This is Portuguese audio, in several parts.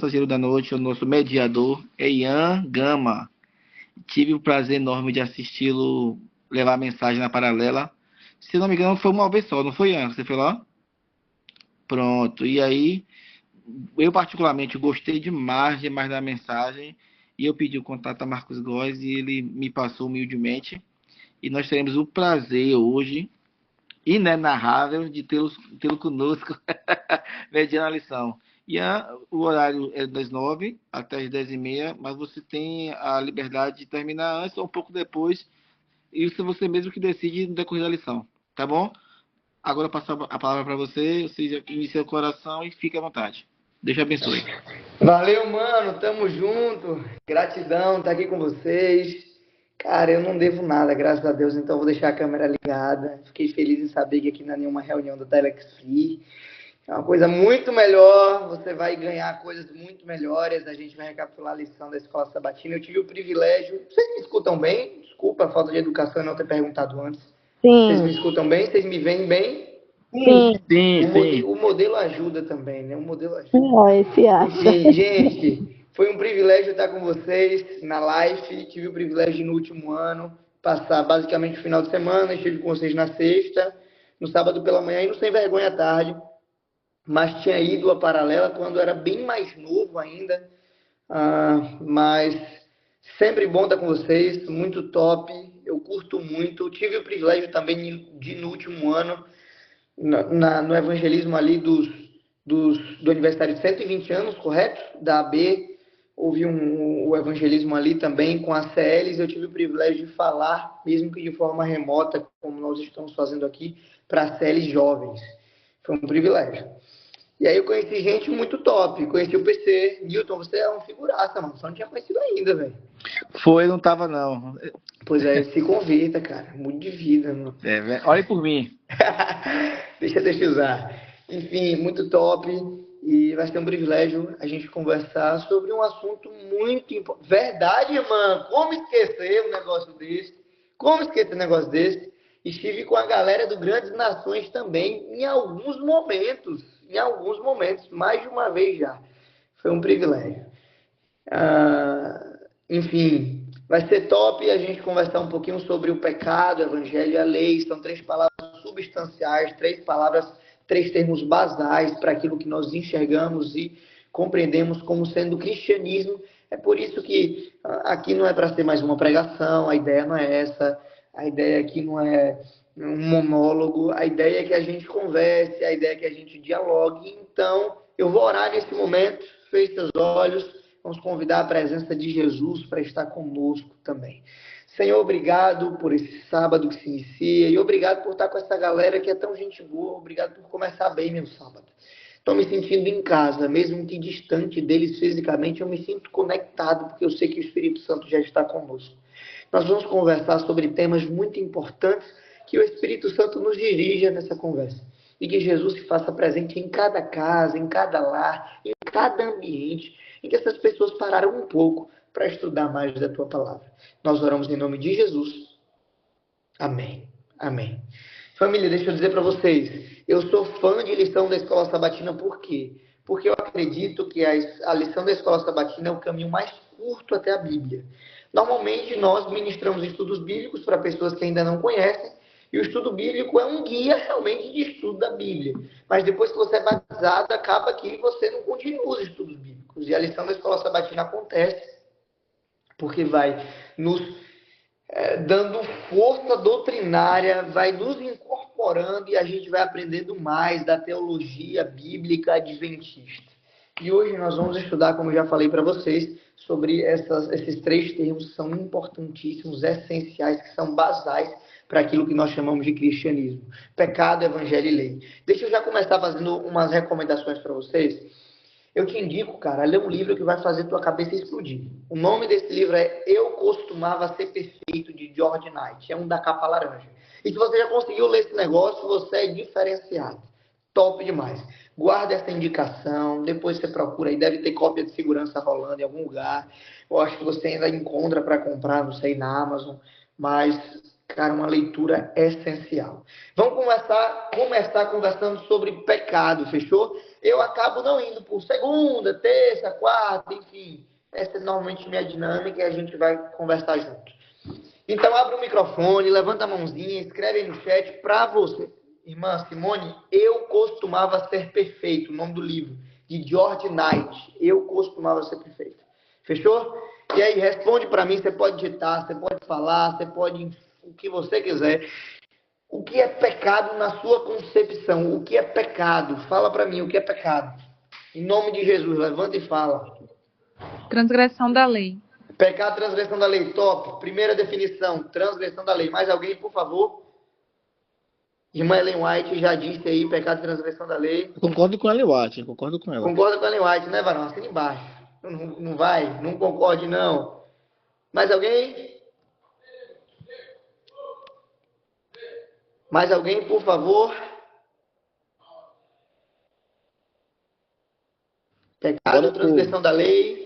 passageiro da noite, o nosso mediador, é Ian Gama. Tive o prazer enorme de assisti-lo levar a mensagem na paralela. Se não me engano, foi uma vez só, não foi, Ian? Você foi lá? Pronto. E aí, eu particularmente gostei demais da mensagem. E eu pedi o contato a Marcos Góes e ele me passou humildemente. E nós teremos o prazer hoje, inenarrável, de tê-lo conosco, mediante a lição. E o horário é das 9 até as 10h30, mas você tem a liberdade de terminar antes ou um pouco depois. Isso é você mesmo que decide no decorrer da lição. Tá bom? Agora eu passo a palavra para você. Você já inicia o coração e fique à vontade. Deus te abençoe. Valeu, mano. Tamo junto. Gratidão estar aqui com vocês. Cara, eu não devo nada, graças a Deus, então vou deixar a câmera ligada. Fiquei feliz em saber que aqui não é nenhuma reunião do Telex Free. É uma coisa muito melhor, você vai ganhar coisas muito melhores. A gente vai recapitular a lição da Escola Sabatina. Eu tive o privilégio... Vocês me escutam bem? Desculpa a falta de educação e não ter perguntado antes. Vocês me escutam bem? Vocês me veem bem? Sim. O modelo ajuda também, né? O modelo ajuda. Ó, esse acha. Enfim, gente, foi um privilégio estar com vocês na live. Tive o privilégio de, no último ano, passar basicamente o final de semana. Estive com vocês na sexta, no sábado pela manhã e no Sem Vergonha à tarde. Mas tinha ido a Paralela quando era bem mais novo ainda. Mas sempre bom estar com vocês, muito top. Eu curto muito. Tive o privilégio também de, no último ano, no evangelismo ali do aniversário de 120 anos, correto? Da AB, houve o evangelismo ali também com as CLs. Eu tive o privilégio de falar, mesmo que de forma remota, como nós estamos fazendo aqui, para as CLs jovens. Foi um privilégio. E aí eu conheci gente muito top. Conheci o PC. Newton, você é um figuraça, mano. Só não tinha conhecido ainda, velho. Foi, não tava não. Pois é, se converta, cara. Mude de vida, mano. Olhe por mim. Deixa eu usar. Enfim, muito top. E vai ser um privilégio a gente conversar sobre um assunto muito importante. Verdade, mano. Como esquecer um negócio desse? Como esquecer um negócio desse? Estive com a galera do Grandes Nações também em alguns momentos. Mais de uma vez já. Foi um privilégio. Enfim, vai ser top a gente conversar um pouquinho sobre o pecado, o evangelho e a lei. São 3 palavras substanciais, 3 palavras, 3 termos basais para aquilo que nós enxergamos e compreendemos como sendo o cristianismo. É por isso que aqui não é para ser mais uma pregação, a ideia não é essa, a ideia aqui não é um monólogo, a ideia é que a gente converse, a ideia é que a gente dialogue. Então, eu vou orar nesse momento, feche seus olhos, vamos convidar a presença de Jesus para estar conosco também. Senhor, obrigado por esse sábado que se inicia e obrigado por estar com essa galera que é tão gente boa. Obrigado por começar bem meu sábado. Estou me sentindo em casa, mesmo que distante deles fisicamente, eu me sinto conectado porque eu sei que o Espírito Santo já está conosco. Nós vamos conversar sobre temas muito importantes, que o Espírito Santo nos dirija nessa conversa. E que Jesus se faça presente em cada casa, em cada lar, em cada ambiente, em que essas pessoas pararam um pouco para estudar mais da Tua Palavra. Nós oramos em nome de Jesus. Amém. Amém. Família, deixa eu dizer para vocês, eu sou fã de lição da Escola Sabatina, por quê? Porque eu acredito que a lição da Escola Sabatina é o caminho mais curto até a Bíblia. Normalmente nós ministramos estudos bíblicos para pessoas que ainda não conhecem, e o estudo bíblico é um guia realmente de estudo da Bíblia. Mas depois que você é batizado, acaba que você não continua os estudos bíblicos. E a lição da Escola Sabatina acontece porque vai nos dando força doutrinária, vai nos incorporando e a gente vai aprendendo mais da teologia bíblica adventista. E hoje nós vamos estudar, como eu já falei para vocês, sobre esses 3 termos que são importantíssimos, essenciais, que são basais para aquilo que nós chamamos de cristianismo. Pecado, evangelho e lei. Deixa eu já começar fazendo umas recomendações para vocês. Eu te indico, cara, a ler um livro que vai fazer tua cabeça explodir. O nome desse livro é Eu Costumava Ser Perfeito, de George Knight. É um da capa laranja. E se você já conseguiu ler esse negócio, você é diferenciado. Top demais. Guarda essa indicação, depois você procura aí. Deve ter cópia de segurança rolando em algum lugar. Eu acho que você ainda encontra para comprar, não sei, na Amazon. Mas, cara, uma leitura essencial. Vamos começar conversando sobre pecado, fechou? eu acabo não indo por segunda, terça, quarta, enfim. Essa é normalmente minha dinâmica e a gente vai conversar junto. Então, abre o microfone, levanta a mãozinha, escreve aí no chat para você. Irmã Simone, Eu Costumava Ser Perfeito, o nome do livro, de George Knight. Eu Costumava Ser Perfeito. Fechou? E aí, responde para mim, você pode digitar, você pode falar, você pode o que você quiser. O que é pecado na sua concepção? O que é pecado? Fala para mim o que é pecado. Em nome de Jesus, levanta e fala. Transgressão da lei. Pecado, transgressão da lei. Top. Primeira definição, transgressão da lei. Mais alguém, por favor? Irmã Ellen White já disse aí, pecado, transgressão da lei. Eu concordo com a Ellen White, concordo com ela. Concorda com a Ellen White, né, Varão? Assina embaixo. Não vai? Não concorde, não. Mais alguém? Mais alguém, por favor? Pecado, transgressão da lei.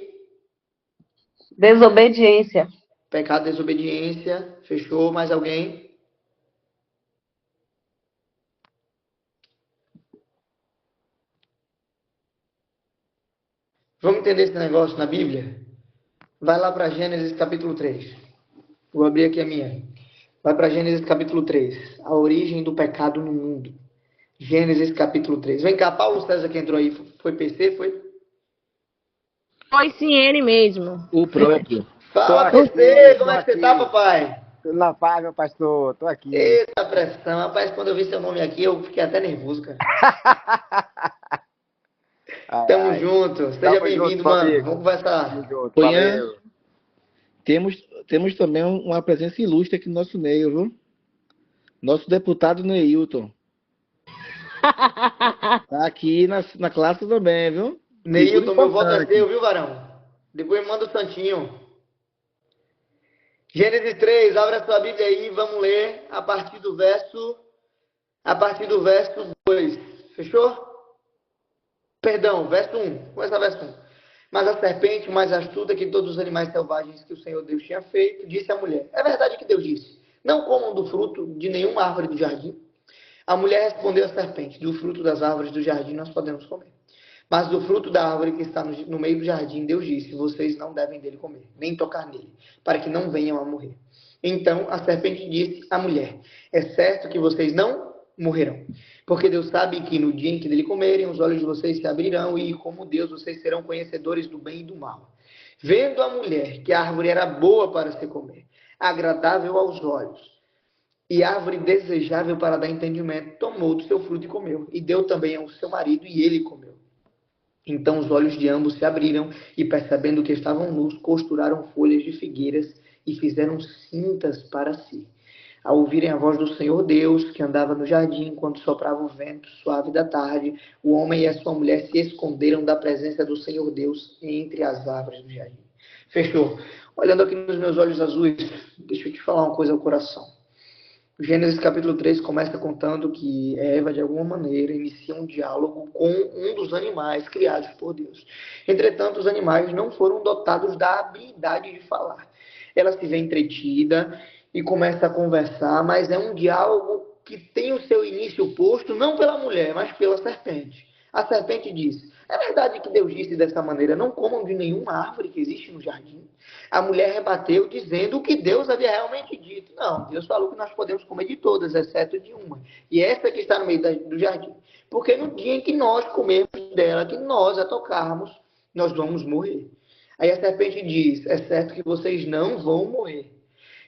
Desobediência. Pecado, desobediência. Fechou. Mais alguém? Vamos entender esse negócio na Bíblia? Vai lá para Gênesis capítulo 3. Vou abrir aqui a minha. Vai para Gênesis capítulo 3. A origem do pecado no mundo. Gênesis capítulo 3. Vem cá, Paulo César que entrou aí. Foi PC? Foi? Foi sim ele mesmo. O próprio. Fala, Tô aqui, PC. Como tô é que você aqui. tá, papai? Tudo na paz, meu pastor. Tô aqui. Eita pressão. Rapaz, quando eu vi seu nome aqui, eu fiquei até nervoso, cara. Tamo junto. Seja Tamo bem-vindo, junto, mano. amigo. Vamos conversar. Tamo junto. Cunha. Valeu. Temos também uma presença ilustre aqui no nosso meio, viu? Nosso deputado Neilton. Tá aqui na classe também, viu? Neilton, meu voto é Importante. seu, viu, varão? Depois manda o santinho. Gênesis 3, abre a sua Bíblia aí, vamos ler a partir do verso 2. Fechou? Perdão, verso 1. Começa verso 1. Mas a serpente, mais astuta que todos os animais selvagens que o Senhor Deus tinha feito, disse à mulher: é verdade que Deus disse: não comam do fruto de nenhuma árvore do jardim? A mulher respondeu à serpente: do fruto das árvores do jardim nós podemos comer. Mas do fruto da árvore que está no meio do jardim, Deus disse: vocês não devem dele comer, nem tocar nele, para que não venham a morrer. Então a serpente disse à mulher: é certo que vocês não morrerão, porque Deus sabe que no dia em que dele comerem, os olhos de vocês se abrirão e, como Deus, vocês serão conhecedores do bem e do mal. Vendo a mulher que a árvore era boa para se comer, agradável aos olhos, e árvore desejável para dar entendimento, tomou do seu fruto e comeu, e deu também ao seu marido, e ele comeu. Então os olhos de ambos se abriram, e percebendo que estavam nus, costuraram folhas de figueiras e fizeram cintas para si. Ao ouvirem a voz do Senhor Deus, que andava no jardim enquanto soprava o vento suave da tarde, o homem e a sua mulher se esconderam da presença do Senhor Deus entre as árvores do jardim. Fechou. Olhando aqui nos meus olhos azuis, deixa eu te falar uma coisa ao coração. Gênesis capítulo 3 começa contando que Eva, de alguma maneira, inicia um diálogo com um dos animais criados por Deus. Entretanto, os animais não foram dotados da habilidade de falar. Ela se vê entretida e começa a conversar, mas é um diálogo que tem o seu início posto não pela mulher, mas pela serpente. A serpente diz: é verdade que Deus disse dessa maneira, não comam de nenhuma árvore que existe no jardim? A mulher rebateu dizendo o que Deus havia realmente dito. Não, Deus falou que nós podemos comer de todas, exceto de uma. E essa que está no meio do jardim. Porque no dia em que nós comermos dela, que nós a tocarmos, nós vamos morrer. Aí a serpente diz: é certo que vocês não vão morrer.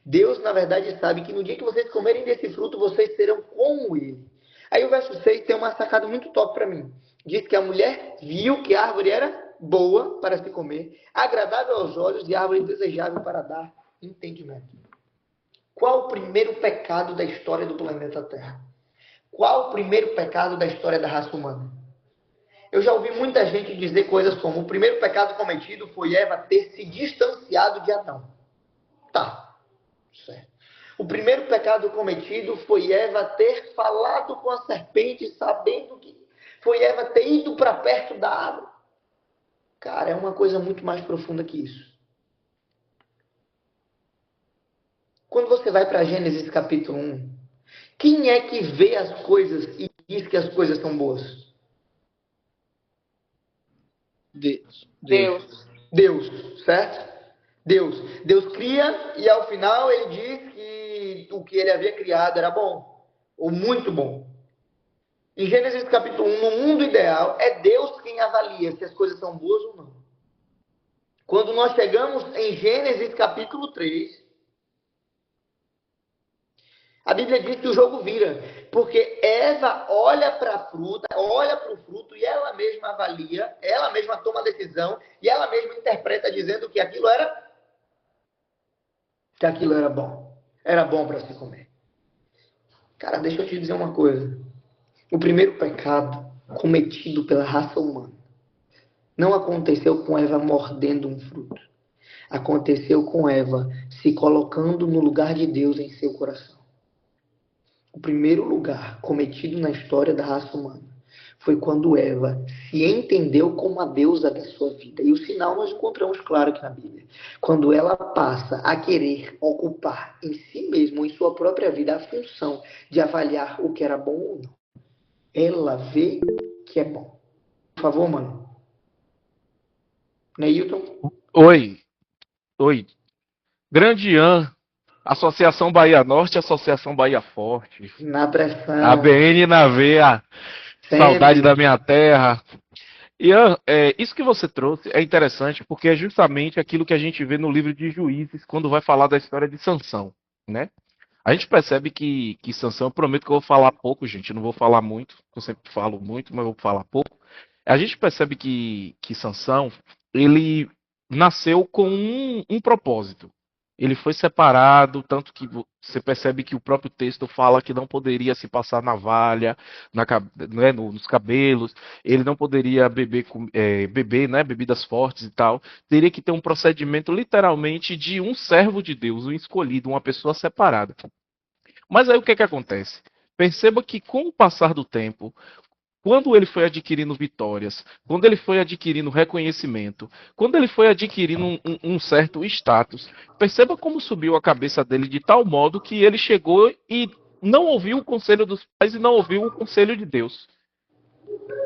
Deus, na verdade, sabe que no dia que vocês comerem desse fruto, vocês serão como ele. Aí o verso 6 tem uma sacada muito top para mim. Diz que a mulher viu que a árvore era boa para se comer, agradável aos olhos e árvore desejável para dar entendimento. Qual o primeiro pecado da história do planeta Terra? Qual o primeiro pecado da história da raça humana? Eu já ouvi muita gente dizer coisas como: o primeiro pecado cometido foi Eva ter se distanciado de Adão. Tá, certo. O primeiro pecado cometido foi Eva ter falado com a serpente, sabendo que foi Eva ter ido para perto da árvore. Cara, é uma coisa muito mais profunda que isso. Quando você vai para Gênesis capítulo 1, quem é que vê as coisas e diz que as coisas são boas? Deus. Deus. Deus, certo? Deus. Deus cria e ao final ele diz que o que ele havia criado era bom, ou muito bom. Em Gênesis capítulo 1, no mundo ideal, é Deus quem avalia se as coisas são boas ou não. Quando nós chegamos em Gênesis capítulo 3, a Bíblia diz que o jogo vira, porque Eva olha para a fruta, olha para o fruto e ela mesma avalia, ela mesma toma a decisão e ela mesma interpreta dizendo que aquilo era bom. Era bom para se comer. Cara, deixa eu te dizer uma coisa. O primeiro pecado cometido pela raça humana não aconteceu com Eva mordendo um fruto. Aconteceu com Eva se colocando no lugar de Deus em seu coração. O primeiro lugar cometido na história da raça humana foi quando Eva se entendeu como a deusa da sua vida. E o sinal nós encontramos claro aqui na Bíblia. Quando ela passa a querer ocupar em si mesma, em sua própria vida, a função de avaliar o que era bom ou não. Ela vê que é bom. Por favor, mano. Neilton? Oi. Grande Ian, Associação Bahia Norte, Associação Bahia Forte. Na pressão. ABN na veia, saudade da minha terra. Ian, isso que você trouxe é interessante porque é justamente aquilo que a gente vê no livro de Juízes quando vai falar da história de Sansão, né? A gente percebe que Sansão, eu prometo que eu vou falar pouco, gente, eu não vou falar muito, eu sempre falo muito, mas eu vou falar pouco. A gente percebe que Sansão, ele nasceu com um propósito. Ele foi separado, tanto que você percebe que o próprio texto fala que não poderia se passar navalha nos cabelos, ele não poderia beber, né, bebidas fortes e tal. Teria que ter um procedimento literalmente de um servo de Deus, um escolhido, uma pessoa separada. Mas aí o que é que acontece? Perceba que com o passar do tempo, quando ele foi adquirindo vitórias, quando ele foi adquirindo reconhecimento, quando ele foi adquirindo um certo status, perceba como subiu a cabeça dele de tal modo que ele chegou e não ouviu o conselho dos pais e não ouviu o conselho de Deus.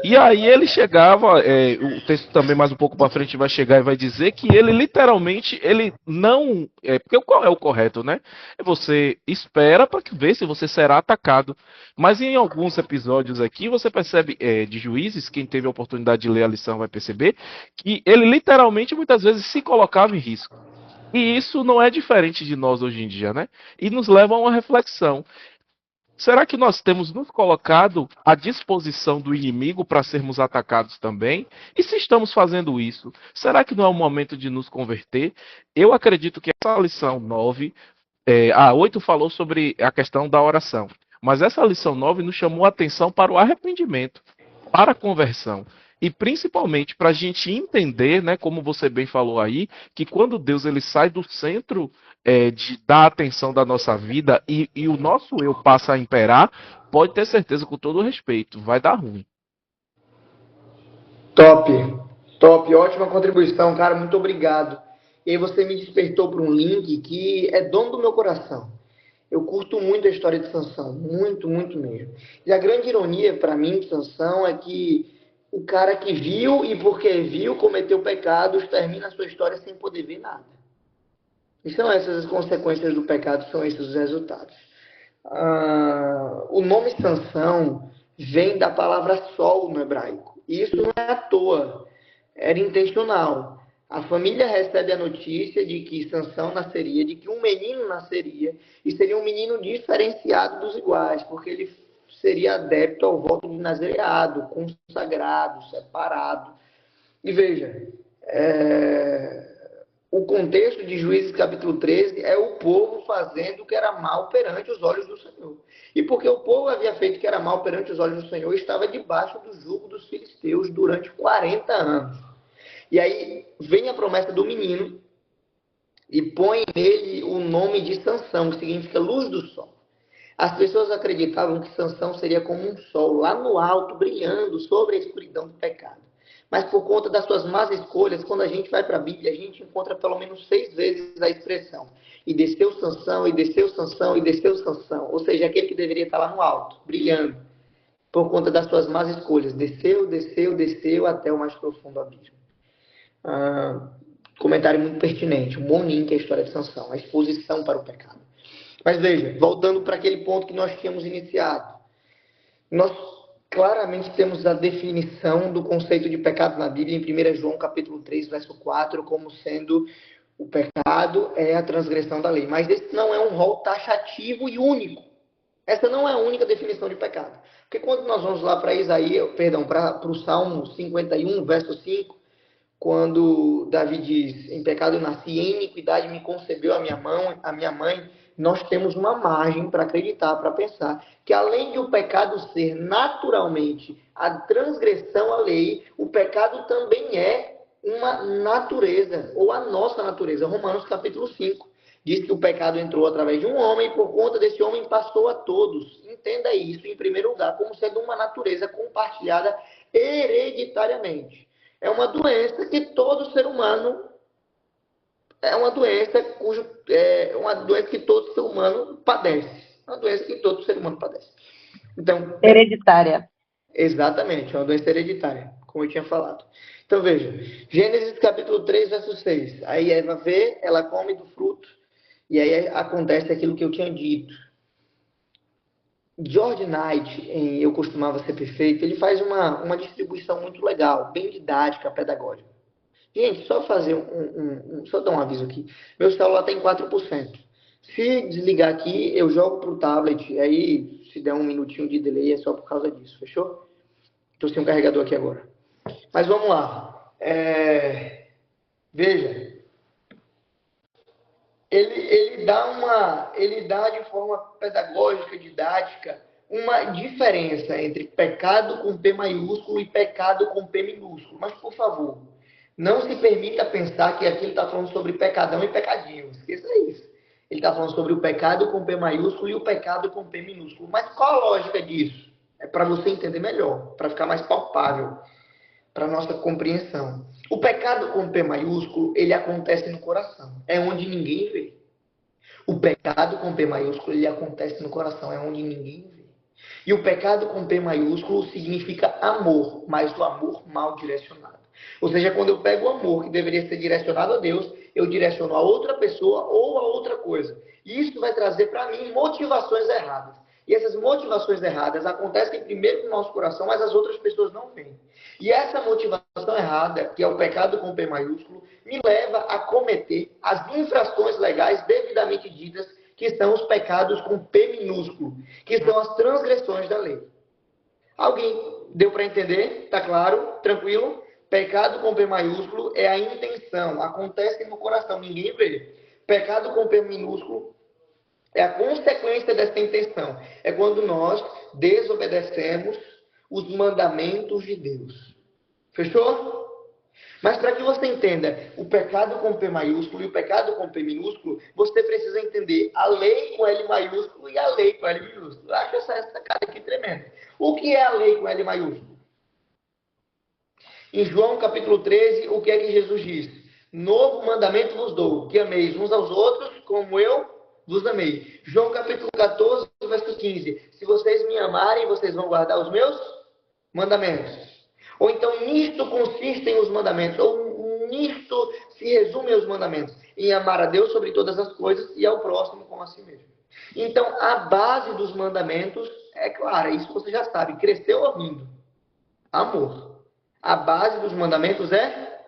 E aí ele chegava, o texto também mais um pouco para frente vai chegar e vai dizer que ele literalmente, ele não, porque qual é o correto, né? Você espera para ver se você será atacado. Mas em alguns episódios aqui você percebe de Juízes, quem teve a oportunidade de ler a lição vai perceber, que ele literalmente muitas vezes se colocava em risco. E isso não é diferente de nós hoje em dia, né? E nos leva a uma reflexão. Será que nós temos nos colocado à disposição do inimigo para sermos atacados também? E se estamos fazendo isso, será que não é o momento de nos converter? Eu acredito que essa lição 9, a 8 falou sobre a questão da oração, mas essa lição 9 nos chamou a atenção para o arrependimento, para a conversão. E principalmente para a gente entender, né, como você bem falou aí, que quando Deus ele sai do centro da atenção da nossa vida e o nosso eu passa a imperar, pode ter certeza, com todo o respeito, vai dar ruim. Top, ótima contribuição, cara, muito obrigado. E aí você me despertou para um link que é dono do meu coração. Eu curto muito a história de Sansão, muito, muito mesmo. E a grande ironia para mim de Sansão é que o cara que viu e porque viu cometeu pecados termina a sua história sem poder ver nada. E são essas as consequências do pecado, são esses os resultados. O nome Sansão vem da palavra sol no hebraico. E isso não é à toa, era intencional. A família recebe a notícia de que Sansão nasceria, de que um menino nasceria, e seria um menino diferenciado dos iguais, porque ele seria adepto ao voto de nazereado, consagrado, separado. E veja, o contexto de Juízes capítulo 13 é o povo fazendo o que era mal perante os olhos do Senhor. E porque o povo havia feito o que era mal perante os olhos do Senhor, estava debaixo do jugo dos filisteus durante 40 anos. E aí vem a promessa do menino e põe nele o nome de Sansão, que significa luz do sol. As pessoas acreditavam que Sansão seria como um sol lá no alto, brilhando sobre a escuridão do pecado. Mas por conta das suas más escolhas, quando a gente vai para a Bíblia, a gente encontra pelo menos 6 vezes a expressão. E desceu Sansão, e desceu Sansão, e desceu Sansão. Ou seja, aquele que deveria estar lá no alto, brilhando. Por conta das suas más escolhas. Desceu, desceu, desceu até o mais profundo abismo. Comentário muito pertinente. Um bom link à história de Sansão, a exposição para o pecado. Mas veja, voltando para aquele ponto que nós tínhamos iniciado. Nós claramente temos a definição do conceito de pecado na Bíblia em 1 João capítulo 3, verso 4, como sendo o pecado é a transgressão da lei. Mas esse não é um rol taxativo e único. Essa não é a única definição de pecado. Porque quando nós vamos lá para para o Salmo 51, verso 5, quando Davi diz, em pecado eu nasci, em iniquidade me concebeu a minha mãe, nós temos uma margem para acreditar, para pensar, que além de o pecado ser naturalmente a transgressão à lei, o pecado também é uma natureza, ou a nossa natureza. Romanos capítulo 5 diz que o pecado entrou através de um homem, e por conta desse homem passou a todos. Entenda isso, em primeiro lugar, como sendo uma natureza compartilhada hereditariamente. É uma doença que todo ser humano uma doença que todo ser humano padece. Uma doença que todo ser humano padece. Então, Hereditária. exatamente, é uma doença hereditária, como eu tinha falado. Então veja, Gênesis capítulo 3, verso 6. Aí Eva vê, ela come do fruto, e aí acontece aquilo que eu tinha dito. George Knight, em Eu Costumava Ser Perfeito, ele faz uma distribuição muito legal, bem didática, pedagógica. Gente, só fazer só dar um aviso aqui. Meu celular tem 4%. Se desligar aqui, eu jogo para o tablet, aí se der um minutinho de delay é só por causa disso, fechou? Estou sem um carregador aqui agora. Mas vamos lá. Veja. Ele dá de forma pedagógica, didática, uma diferença entre pecado com P maiúsculo e pecado com P minúsculo. Mas, por favor, não se permita pensar que aqui ele está falando sobre pecadão e pecadinho. Esqueça isso. Ele está falando sobre o pecado com P maiúsculo e o pecado com P minúsculo. Mas qual a lógica disso? É para você entender melhor, para ficar mais palpável, para nossa compreensão. O pecado com P maiúsculo, ele acontece no coração. É onde ninguém vê. O pecado com P maiúsculo, ele acontece no coração. É onde ninguém vê. E o pecado com P maiúsculo significa amor, mas o amor mal direcionado. Ou seja, quando eu pego o amor que deveria ser direcionado a Deus, eu direciono a outra pessoa ou a outra coisa. E isso vai trazer para mim motivações erradas. E essas motivações erradas acontecem primeiro no nosso coração, mas as outras pessoas não veem. E essa motivação errada, que é o pecado com P maiúsculo, me leva a cometer as infrações legais devidamente ditas, que são os pecados com P minúsculo, que são as transgressões da lei. Alguém deu para entender? Tá claro? Tranquilo? Pecado com P maiúsculo é a intenção, acontece no coração, ninguém vê. Pecado com P minúsculo é a consequência dessa intenção. É quando nós desobedecemos os mandamentos de Deus. Fechou? Mas para que você entenda o pecado com P maiúsculo e o pecado com P minúsculo, você precisa entender a lei com L maiúsculo e a lei com L minúsculo. Eu acho essa cara aqui tremenda. O que é a lei com L maiúsculo? Em João capítulo 13, o que é que Jesus diz? Novo mandamento vos dou, que ameis uns aos outros como eu vos amei. João capítulo 14, verso 15. Se vocês me amarem, vocês vão guardar os meus mandamentos. Ou então, nisto consistem os mandamentos. Ou nisto se resumem os mandamentos. Em amar a Deus sobre todas as coisas e ao próximo como a si mesmo. Então, a base dos mandamentos é clara. Isso você já sabe. Cresceu ouvindo. Amor. A base dos mandamentos é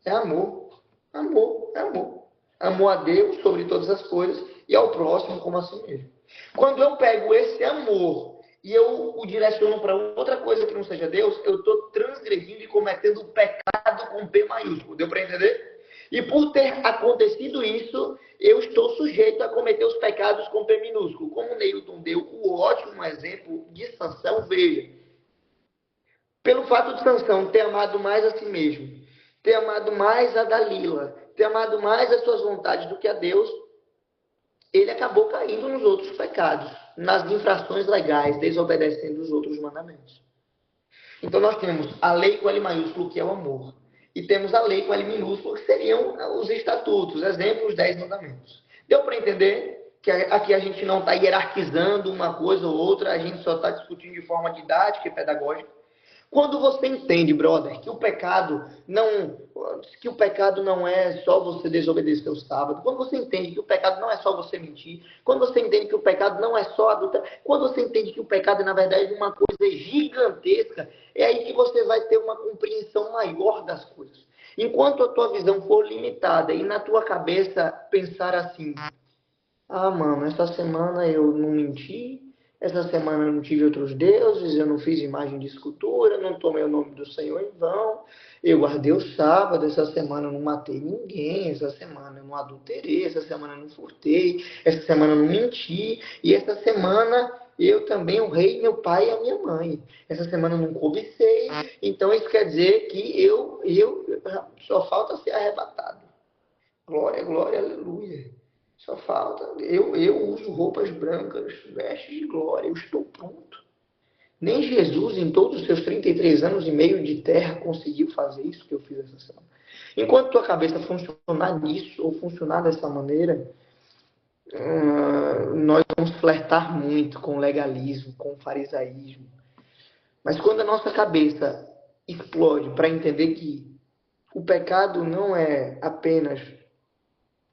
amor. Amor, é amor. Amor a Deus sobre todas as coisas e ao próximo como a si mesmo. Quando eu pego esse amor e eu o direciono para outra coisa que não seja Deus, eu estou transgredindo e cometendo o pecado com P maiúsculo. Deu para entender? E por ter acontecido isso, eu estou sujeito a cometer os pecados com P minúsculo. Como o Neilton deu o ótimo exemplo de Sansão, veja. Pelo fato de Sansão ter amado mais a si mesmo, ter amado mais a Dalila, ter amado mais as suas vontades do que a Deus, ele acabou caindo nos outros pecados, nas infrações legais, desobedecendo os outros mandamentos. Então nós temos a lei com L maiúsculo, que é o amor, e temos a lei com L minúsculo, que seriam os estatutos, exemplos, os 10 mandamentos. Deu para entender que aqui a gente não está hierarquizando uma coisa ou outra, a gente só está discutindo de forma didática e pedagógica. Quando você entende, brother, que o pecado não é só você desobedecer o sábado, quando você entende que o pecado não é só você mentir, quando você entende que o pecado não é só adultério, quando você entende que o pecado é, na verdade, uma coisa gigantesca, é aí que você vai ter uma compreensão maior das coisas. Enquanto a tua visão for limitada e na tua cabeça pensar assim: ah, mano, essa semana eu não menti, essa semana eu não tive outros deuses, eu não fiz imagem de escultura, não tomei o nome do Senhor em vão, eu guardei o sábado, essa semana eu não matei ninguém, essa semana eu não adulterei, essa semana eu não furtei, essa semana eu não menti, e essa semana eu também honrei meu pai e a minha mãe. Essa semana eu não cobicei, então isso quer dizer que eu só falta ser arrebatado. Glória, glória, aleluia. Só falta. Eu uso roupas brancas, vestes de glória, eu estou pronto. Nem Jesus, em todos os seus 33 anos e meio de terra, conseguiu fazer isso que eu fiz essa semana. Enquanto tua cabeça funcionar nisso, ou funcionar dessa maneira, nós vamos flertar muito com o legalismo, com o farisaísmo. Mas quando a nossa cabeça explode para entender que o pecado não é apenas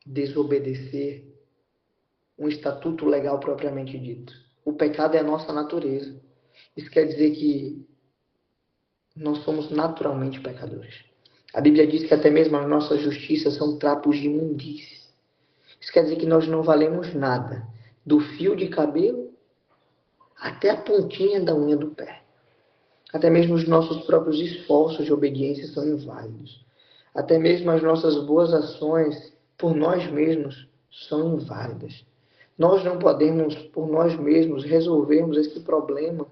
desobedecer um estatuto legal propriamente dito. O pecado é a nossa natureza. Isso quer dizer que nós somos naturalmente pecadores. A Bíblia diz que até mesmo as nossas justiças são trapos de imundície. Isso quer dizer que nós não valemos nada, do fio de cabelo até a pontinha da unha do pé. Até mesmo os nossos próprios esforços de obediência são inválidos. Até mesmo as nossas boas ações por nós mesmos são inválidas. Nós não podemos, por nós mesmos, resolvermos esse problema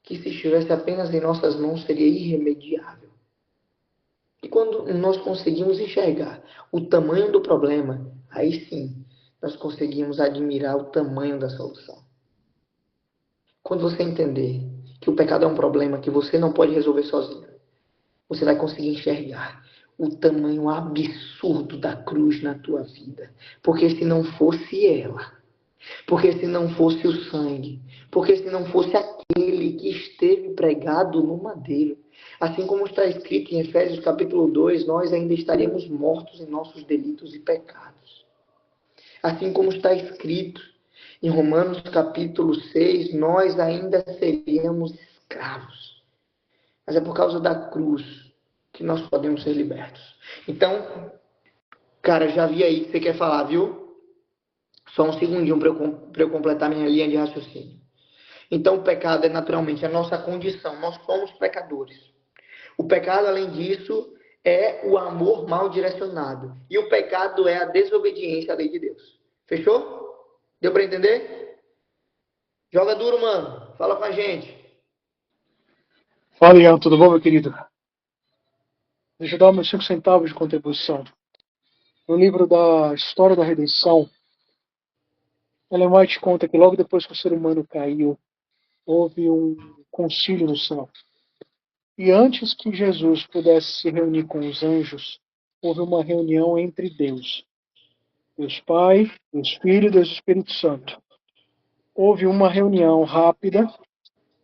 que, se estivesse apenas em nossas mãos, seria irremediável. E quando nós conseguimos enxergar o tamanho do problema, aí sim, nós conseguimos admirar o tamanho da solução. Quando você entender que o pecado é um problema que você não pode resolver sozinho, você vai conseguir enxergar o tamanho absurdo da cruz na tua vida. Porque se não fosse ela, porque se não fosse o sangue, porque se não fosse aquele que esteve pregado no madeiro, assim como está escrito em Efésios capítulo 2, nós ainda estaríamos mortos em nossos delitos e pecados. Assim como está escrito em Romanos capítulo 6, nós ainda seríamos escravos. Mas é por causa da cruz que nós podemos ser libertos. Então, cara, já vi aí que você quer falar, viu? Só um segundinho para eu completar minha linha de raciocínio. Então, o pecado é naturalmente a nossa condição. Nós somos pecadores. O pecado, além disso, é o amor mal direcionado. E o pecado é a desobediência à lei de Deus. Fechou? Deu para entender? Joga duro, mano. Fala com a gente. Fala, Ian, tudo bom, meu querido? Deixa eu dar meus 5 centavos de contribuição. No livro da História da Redenção, Ellen White conta que logo depois que o ser humano caiu, houve um concílio no céu. E antes que Jesus pudesse se reunir com os anjos, houve uma reunião entre Deus Pai, Deus Filho e Deus Espírito Santo. Houve uma reunião rápida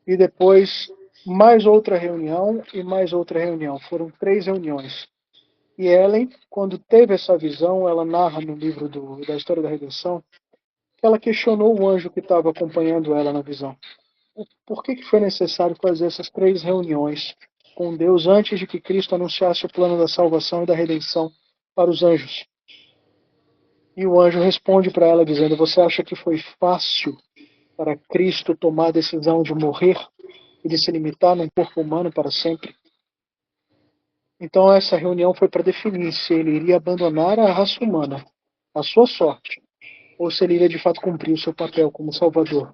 e depois mais outra reunião e mais outra reunião. Foram 3 reuniões. E Ellen, quando teve essa visão, ela narra no livro da História da Redenção, que ela questionou o anjo que estava acompanhando ela na visão. Por que foi necessário fazer essas 3 reuniões com Deus antes de que Cristo anunciasse o plano da salvação e da redenção para os anjos? E o anjo responde para ela dizendo: você acha que foi fácil para Cristo tomar a decisão de morrer e de se limitar num corpo humano para sempre? Então essa reunião foi para definir se ele iria abandonar a raça humana, a sua sorte, ou se ele iria de fato cumprir o seu papel como Salvador.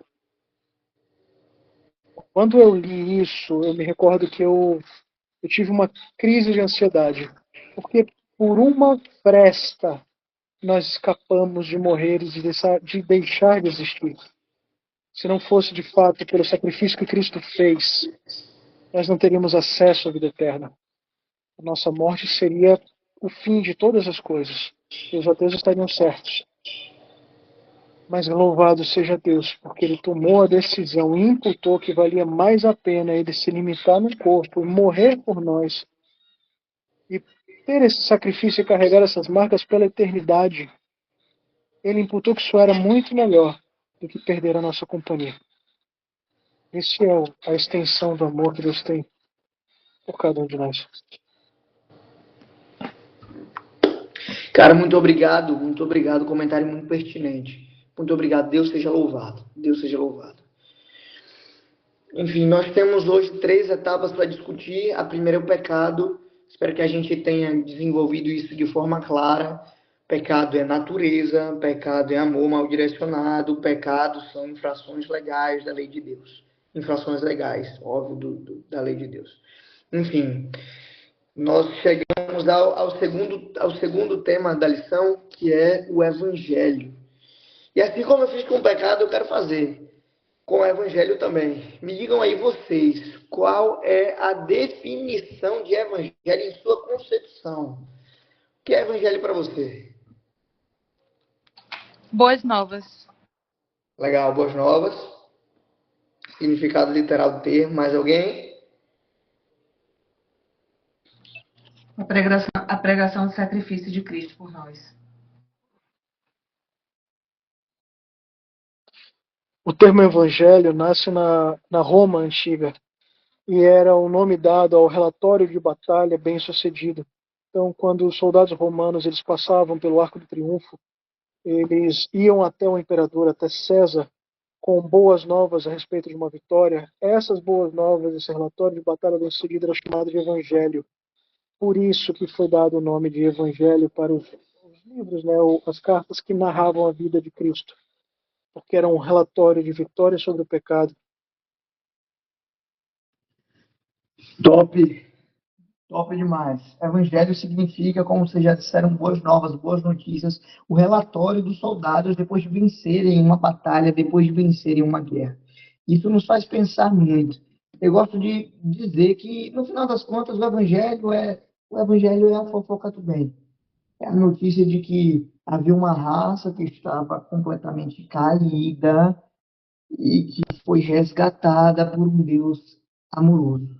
Quando eu li isso, eu me recordo que eu tive uma crise de ansiedade, porque por uma fresta nós escapamos de morrer e de deixar de existir. Se não fosse de fato pelo sacrifício que Cristo fez, nós não teríamos acesso à vida eterna. A nossa morte seria o fim de todas as coisas. E os ateus estariam certos. Mas louvado seja Deus, porque ele tomou a decisão e imputou que valia mais a pena ele se limitar no corpo e morrer por nós e ter esse sacrifício e carregar essas marcas pela eternidade. Ele imputou que isso era muito melhor do que perder a nossa companhia. Esse é a extensão do amor que Deus tem por cada um de nós. Cara, muito obrigado, comentário muito pertinente. Muito obrigado, Deus seja louvado, Deus seja louvado. Enfim, nós temos hoje 3 etapas para discutir. A primeira é o pecado. Espero que a gente tenha desenvolvido isso de forma clara. Pecado é natureza, pecado é amor mal direcionado, pecado são infrações legais da lei de Deus. Infrações legais, óbvio, da lei de Deus. Enfim, nós chegamos ao segundo tema da lição, que é o Evangelho. E assim como eu fiz com o pecado, eu quero fazer com o Evangelho também. Me digam aí vocês, qual é a definição de Evangelho em sua concepção? O que é Evangelho para você? Boas novas. Legal, boas novas. Significado literal do termo. Mais alguém? A pregação do sacrifício de Cristo por nós. O termo evangelho nasce na Roma antiga e era o nome dado ao relatório de batalha bem-sucedido. Então, quando os soldados romanos eles passavam pelo Arco do Triunfo, eles iam até o imperador, até César, com boas novas a respeito de uma vitória. Essas boas novas, esse relatório de batalha bem-sucedido era chamado de evangelho. Por isso que foi dado o nome de evangelho para os livros, né, as cartas que narravam a vida de Cristo, porque era um relatório de vitória sobre o pecado. Top. Top demais. Evangelho significa, como vocês já disseram, boas novas, boas notícias, o relatório dos soldados depois de vencerem uma batalha, depois de vencerem uma guerra. Isso nos faz pensar muito. Eu gosto de dizer que, no final das contas, o Evangelho é a fofoca do bem. É a notícia de que havia uma raça que estava completamente caída e que foi resgatada por um Deus amoroso.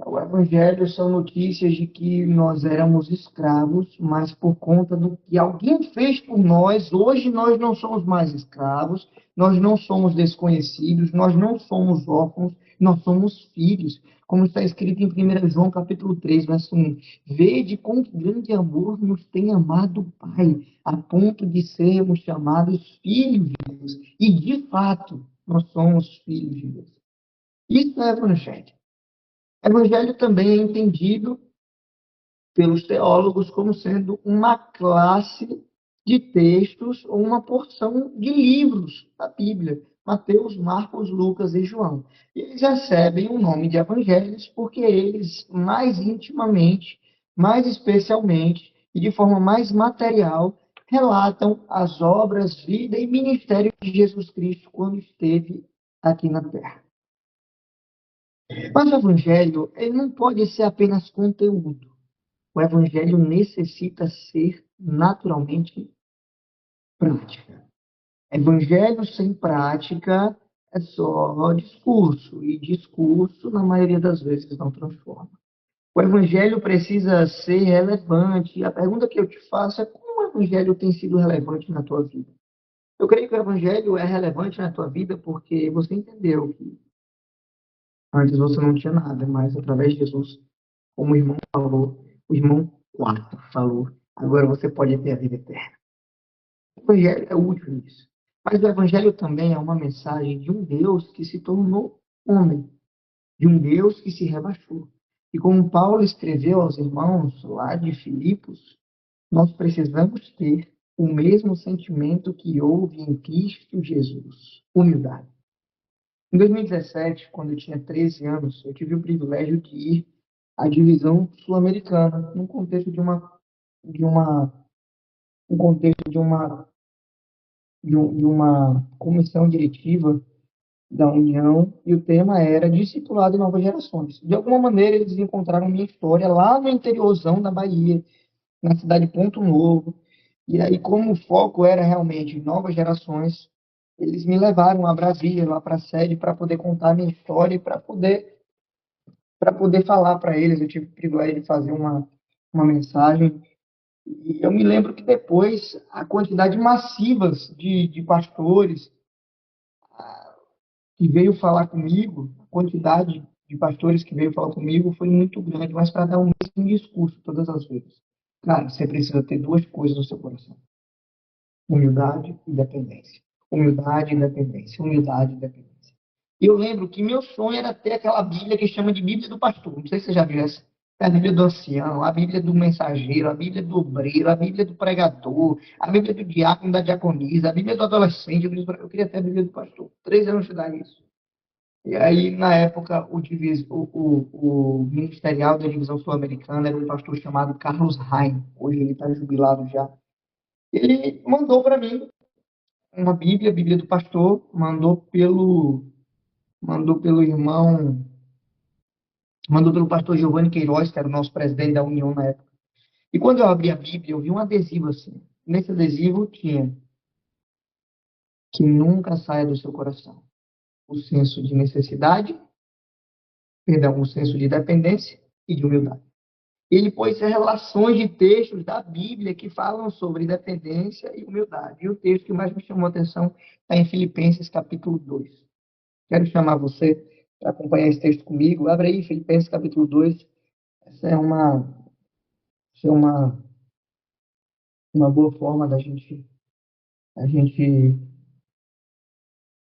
O Evangelho são notícias de que nós éramos escravos, mas por conta do que alguém fez por nós, hoje nós não somos mais escravos, nós não somos desconhecidos, nós não somos órfãos, nós somos filhos. Como está escrito em 1 João capítulo 3, verso 1. Vede com que grande amor nos tem amado o Pai, a ponto de sermos chamados filhos de Deus. E, de fato, nós somos filhos de Deus. Isso é Evangelho. Evangelho também é entendido pelos teólogos como sendo uma classe de textos ou uma porção de livros da Bíblia, Mateus, Marcos, Lucas e João. E eles recebem o nome de evangelhos porque eles mais intimamente, mais especialmente e de forma mais material relatam as obras, vida e ministério de Jesus Cristo quando esteve aqui na Terra. Mas o evangelho ele não pode ser apenas conteúdo. O evangelho necessita ser naturalmente prática. Evangelho sem prática é só discurso, e discurso, na maioria das vezes, não transforma. O evangelho precisa ser relevante. A pergunta que eu te faço é como o evangelho tem sido relevante na tua vida? Eu creio que o evangelho é relevante na tua vida porque você entendeu que antes você não tinha nada, mas através de Jesus, como o irmão falou, o irmão 4 falou, agora você pode ter a vida eterna. O Evangelho é útil nisso. Mas o Evangelho também é uma mensagem de um Deus que se tornou homem, de um Deus que se rebaixou. E como Paulo escreveu aos irmãos lá de Filipos, nós precisamos ter o mesmo sentimento que houve em Cristo Jesus, humildade. Em 2017, quando eu tinha 13 anos, eu tive o privilégio de ir à divisão sul-americana, num contexto de uma comissão diretiva da União, e o tema era discipulado de novas gerações. De alguma maneira, eles encontraram minha história lá no interiorzão da Bahia, na cidade de Ponto Novo, E aí, como o foco era realmente novas gerações, eles me levaram a Brasília, lá para a sede, para poder contar a minha história e para poder falar para eles. Eu tive o privilégio de fazer uma mensagem. E eu me lembro que depois a quantidade massiva de pastores que veio falar comigo, a quantidade de pastores que veio falar comigo foi muito grande, mas para dar o mesmo discurso todas as vezes. Cara, você precisa ter duas coisas no seu coração: humildade e dependência. Humildade e dependência. Humildade e dependência. E eu lembro que meu sonho era ter aquela Bíblia que chama de Bíblia do Pastor. Não sei se você já viu essa. É a Bíblia do ancião, a Bíblia do mensageiro, a Bíblia do obreiro, a Bíblia do pregador, a Bíblia do diácono, da diaconisa, a Bíblia do adolescente. Eu queria ter a Bíblia do pastor. 3 anos de estudar isso. E aí, na época, o ministerial da divisão sul-americana era um pastor chamado Carlos Rain. Hoje ele está jubilado já. Ele mandou para mim uma Bíblia, a Bíblia do pastor, mandou pelo irmão, mandou pelo pastor Giovanni Queiroz, que era o nosso presidente da União na época. E quando eu abri a Bíblia, eu vi um adesivo assim. Nesse adesivo tinha: que nunca saia do seu coração o senso de necessidade, perdão, o senso de dependência e de humildade. Ele pôs relações de textos da Bíblia que falam sobre dependência e humildade. E o texto que mais me chamou a atenção está em Filipenses capítulo 2. Quero chamar você para acompanhar esse texto comigo. Abre aí, Filipenses capítulo 2. Essa é uma boa forma da gente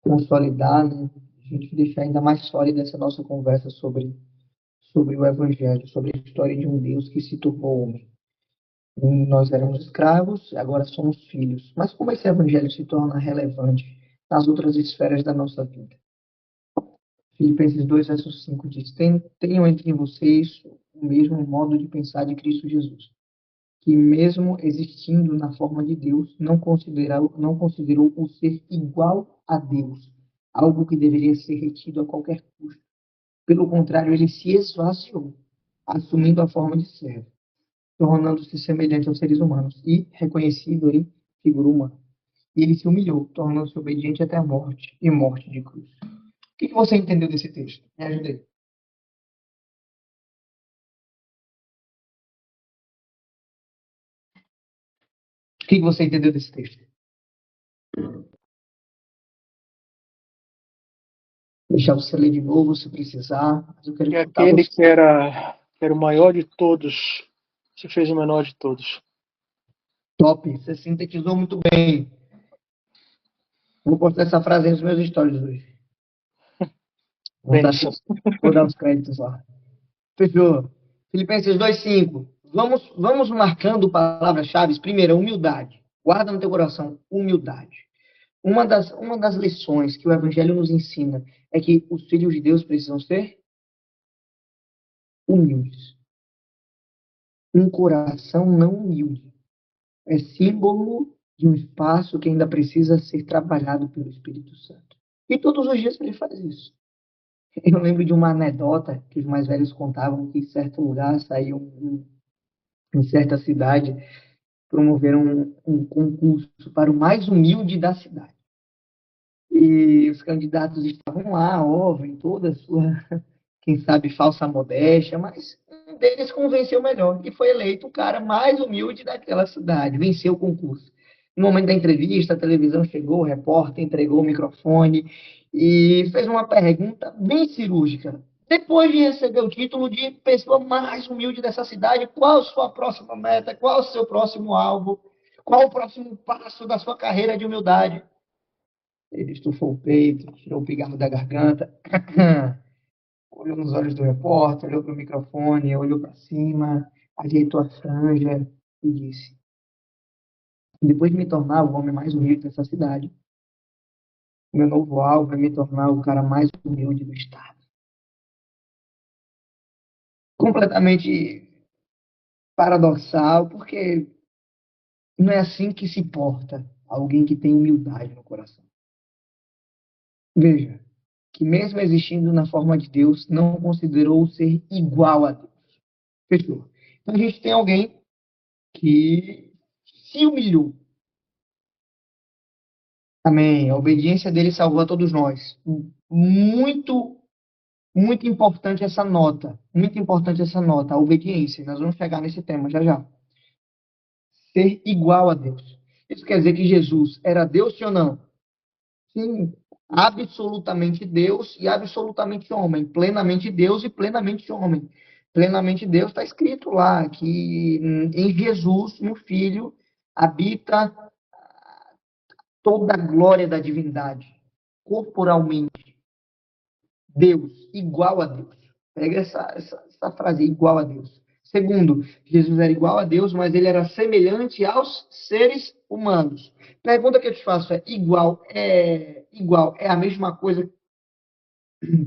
consolidar, né? A gente deixar ainda mais sólida essa nossa conversa sobre o Evangelho, sobre a história de um Deus que se tornou homem. Nós éramos escravos, agora somos filhos. Mas como esse Evangelho se torna relevante nas outras esferas da nossa vida? Filipenses 2, verso 5 diz: Tenham entre vocês o mesmo modo de pensar de Cristo Jesus, que mesmo existindo na forma de Deus, não considerou o ser igual a Deus algo que deveria ser retido a qualquer custo. Pelo contrário, ele se esvaziou, assumindo a forma de servo, tornando-se semelhante aos seres humanos e reconhecido em figura humana. E ele se humilhou, tornando-se obediente até a morte e morte de cruz. O que você entendeu desse texto? Me ajude aí. O que você entendeu desse texto? Deixar você ler de novo se precisar, mas eu quero E escutar aquele você. que era o maior de todos se fez o menor de todos. Top, você sintetizou muito bem. Vou postar essa frase aí nos meus stories hoje. Benção. Vou dar os créditos lá. Fechou. Filipenses 2,5. Vamos marcando palavras-chave. Primeiro, humildade. Guarda no teu coração, humildade. Uma das lições que o Evangelho nos ensina é que os filhos de Deus precisam ser humildes. Um coração não humilde é símbolo de um espaço que ainda precisa ser trabalhado pelo Espírito Santo. E todos os dias ele faz isso. Eu lembro de uma anedota que os mais velhos contavam que em certo lugar saiu em certa cidade, promoveram um concurso para o mais humilde da cidade. E os candidatos estavam lá, óbvio, em toda a sua, quem sabe, falsa modéstia, mas um deles convenceu melhor e foi eleito o cara mais humilde daquela cidade, venceu o concurso. No momento da entrevista, a televisão chegou, o repórter entregou o microfone e fez uma pergunta bem cirúrgica. Depois de receber o título de pessoa mais humilde dessa cidade, qual a sua próxima meta? Qual o seu próximo alvo? Qual o próximo passo da sua carreira de humildade? Ele estufou o peito, tirou o pigarro da garganta, olhou nos olhos do repórter, olhou para o microfone, olhou para cima, ajeitou a franja e disse: Depois de me tornar o homem mais humilde dessa cidade, o meu novo alvo é me tornar o cara mais humilde do estado. Completamente paradoxal, porque não é assim que se porta alguém que tem humildade no coração. Veja, que mesmo existindo na forma de Deus, não considerou ser igual a Deus. Fechou. Então a gente tem alguém que se humilhou. Amém. A obediência dele salvou a todos nós. Muito, muito importante essa nota. Muito importante essa nota, a obediência. Nós vamos chegar nesse tema já já. Ser igual a Deus. Isso quer dizer que Jesus era Deus, sim ou não? Sim. Absolutamente Deus e absolutamente homem. Plenamente Deus e plenamente homem. Plenamente Deus está escrito lá que em Jesus, no Filho, habita toda a glória da divindade. Corporalmente. Deus, igual a Deus. Pega essa frase, igual a Deus. Segundo, Jesus era igual a Deus, mas ele era semelhante aos seres humanos. Pergunta que eu te faço é igual é a mesma coisa,